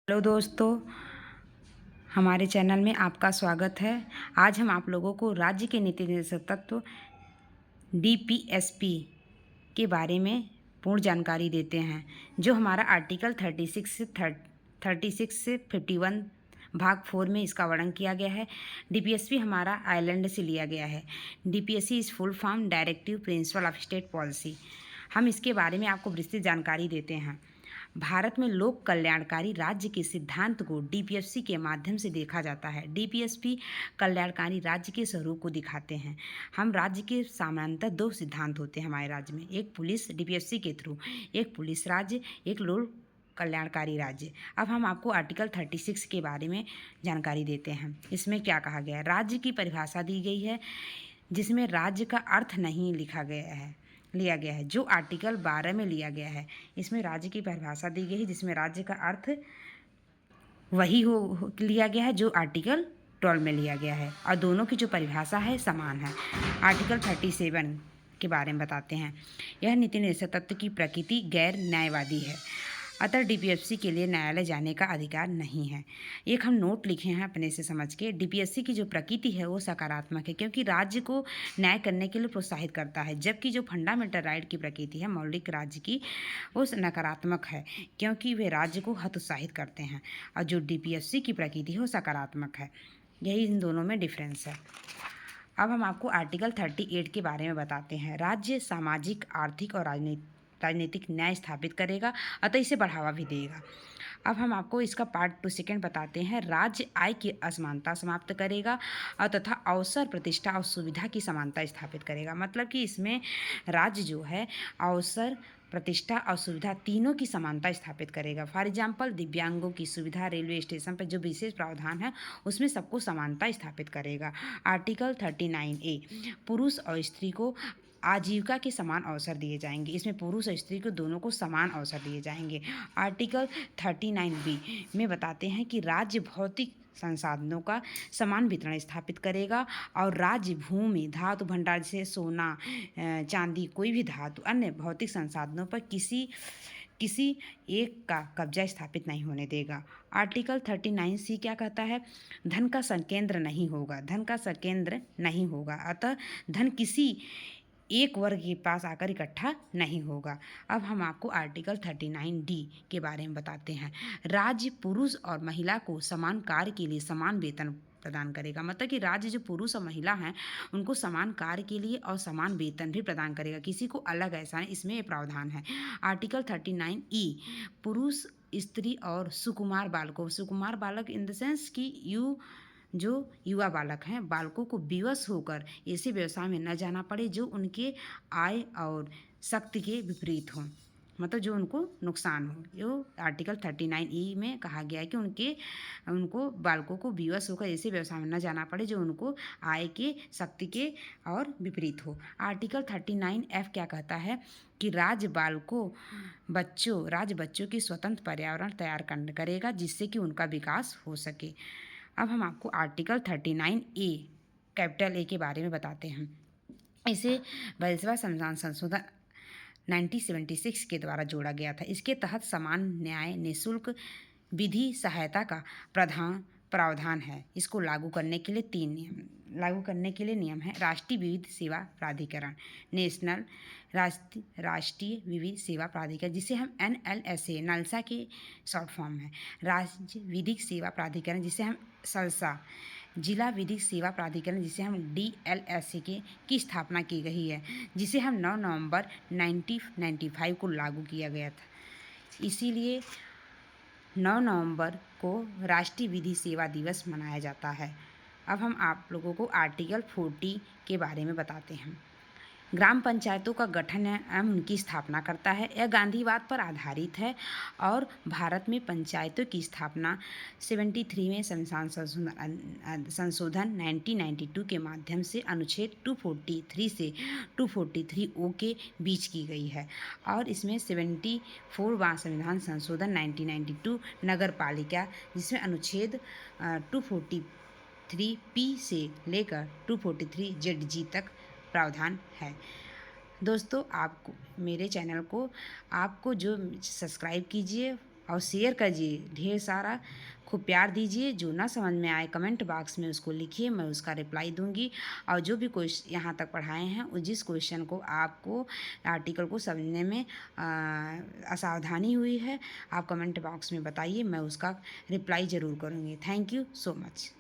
Hello दोस्तों, हमारे channel में आपका स्वागत है। आज हम आप लोगों को राज्य के नीति निर्देशक तत्व डीपीएसपी के बारे में पूर्ण जानकारी देते हैं, जो हमारा आर्टिकल 36 से 51 भाग 4 में इसका वर्णन किया गया है। डीपीएसपी हमारा आयरलैंड से लिया गया है। DPSP is full form directive principle of state policy. हम इसके बारे में आपको विस्तृत जानकारी देते हैं। भारत में लोक कल्याणकारी राज्य के सिद्धांत को डीपीएसपी के माध्यम से देखा जाता है। डीपीएसपी कल्याणकारी राज्य के स्वरूप को दिखाते हैं। हम राज्य के सामान्यतः दो सिद्धांत होते हैं हमारे राज्य में, एक पुलिस डीपीएसपी के थ्रू, एक पुलिस राज्य, एक लोक कल्याणकारी राज्य। अब हम आपको आर्टिकल 36 के बारे में जानकारी देते हैं। इसमें क्या कहा गया है? राज्य की परिभाषा दी गई है, जिसमें राज्य का अर्थ नहीं लिया गया है, जो आर्टिकल 12 में लिया गया है। इसमें राज्य की परिभाषा दी गई है, जिसमें राज्य का अर्थ वही लिया गया है जो आर्टिकल 12 में लिया गया है, और दोनों की जो परिभाषा है समान है। आर्टिकल 37 के बारे में बताते हैं। यह नीति निर्देशक तत्व की प्रकृति गैर न्यायवादी है, अतः डीपीएससी के लिए न्यायालय जाने का अधिकार नहीं है। एक हम नोट लिखे हैं अपने से समझ के। डीपीएससी की जो प्रकृति है वो सकारात्मक है, क्योंकि राज्य को न्याय करने के लिए प्रोत्साहित करता है, जबकि जो फंडामेंटल राइट की प्रकृति है मौलिक राज्य की, वो नकारात्मक है, क्योंकि वे राज्य को हतोत्साहित करते हैं। और जो डीपीएससी की प्रकृति है वो सकारात्मक है। यही इन दोनों में डिफरेंस है। अब हम आपको आर्टिकल 38 के बारे में बताते हैं। राज्य सामाजिक, आर्थिक और राजनीतिक न्याय स्थापित करेगा, अतः इसे बढ़ावा भी देगा। अब हम आपको इसका पार्ट 2 सेकेंड बताते हैं। राज्य आय की असमानता समाप्त करेगा और तथा अवसर, प्रतिष्ठा और सुविधा की समानता स्थापित करेगा। मतलब कि इसमें राज्य जो है अवसर, प्रतिष्ठा और सुविधा तीनों की समानता स्थापित करेगा। फॉर एग्जाम्पल, दिव्यांगों की सुविधा, रेलवे स्टेशन पर जो विशेष प्रावधान है उसमें सबको समानता स्थापित करेगा। आर्टिकल 39A, पुरुष और स्त्री को आजीविका के समान अवसर दिए जाएंगे। इसमें पुरुष और स्त्री को दोनों को समान अवसर दिए जाएंगे। आर्टिकल 39B में बताते हैं कि राज्य भौतिक संसाधनों का समान वितरण स्थापित करेगा और राज्य भूमि, धातु भंडार जैसे सोना, चांदी, कोई भी धातु, अन्य भौतिक संसाधनों पर किसी एक का कब्जा स्थापित नहीं होने देगा। आर्टिकल 39C क्या कहता है? धन का संकेंद्र नहीं होगा, अतः धन किसी एक वर्ग के पास आकर इकट्ठा नहीं होगा। अब हम आपको आर्टिकल 39D के बारे में बताते हैं। राज्य पुरुष और महिला को समान कार्य के लिए समान वेतन प्रदान करेगा। मतलब कि राज्य जो पुरुष और महिला हैं उनको समान कार्य के लिए और समान वेतन भी प्रदान करेगा, किसी को अलग ऐसा नहीं, इसमें ये प्रावधान है। आर्टिकल 39E, पुरुष, स्त्री और सुकुमार बालक इन द सेंस कि जो युवा बालक हैं, बालकों को विवश होकर ऐसे व्यवसाय में न जाना पड़े जो उनके आय और शक्ति के विपरीत हों, मतलब जो उनको नुकसान हो। जो आर्टिकल 39E में कहा गया है कि उनको बालकों को विवश होकर ऐसे व्यवसाय में न जाना पड़े जो उनको आय के, शक्ति के और विपरीत हो। आर्टिकल 39F क्या कहता है कि राज्य बच्चों की स्वतंत्र पर्यावरण तैयार करेगा, जिससे कि उनका विकास हो सके। अब हम आपको आर्टिकल 39A कैपिटल ए के बारे में बताते हैं। इसे 22वां संविधान संशोधन 1976 के द्वारा जोड़ा गया था। इसके तहत समान न्याय निःशुल्क विधि सहायता का प्रावधान है। इसको लागू करने के लिए नियम है। राष्ट्रीय विविध सेवा प्राधिकरण, राष्ट्रीय विविध सेवा प्राधिकरण, जिसे हम NLSA, नलसा के शॉर्ट फॉर्म है। राज्य विधिक सेवा प्राधिकरण, जिसे हम सलसा, जिला विधिक सेवा प्राधिकरण, जिसे हम DLSA की स्थापना की गई है, जिसे हम 9 नवंबर 1995 को लागू किया गया था। इसीलिए 9 नवंबर को राष्ट्रीय विधि सेवा दिवस मनाया जाता है। अब हम आप लोगों को आर्टिकल 40 के बारे में बताते हैं। ग्राम पंचायतों का गठन एवं उनकी स्थापना करता है। यह गांधीवाद पर आधारित है और भारत में पंचायतों की स्थापना 73 में संविधान संशोधन 1992 के माध्यम से अनुच्छेद 243 से 243O के बीच की गई है, और इसमें 74वां संविधान संशोधन 1992 नगर पालिका, जिसमें अनुच्छेद 243P से लेकर 243ZG तक प्रावधान है। दोस्तों, आपको मेरे चैनल को जो सब्सक्राइब कीजिए, और शेयर कीजिए ढेर सारा, खूब प्यार दीजिए। जो ना समझ में आए कमेंट बॉक्स में उसको लिखिए, मैं उसका रिप्लाई दूंगी। और जो भी क्वेश्चन यहाँ तक पढ़ाए हैं, जिस क्वेश्चन को आपको आर्टिकल को समझने में असावधानी हुई है, आप कमेंट बॉक्स में बताइए, मैं उसका रिप्लाई ज़रूर करूँगी। Thank you so much.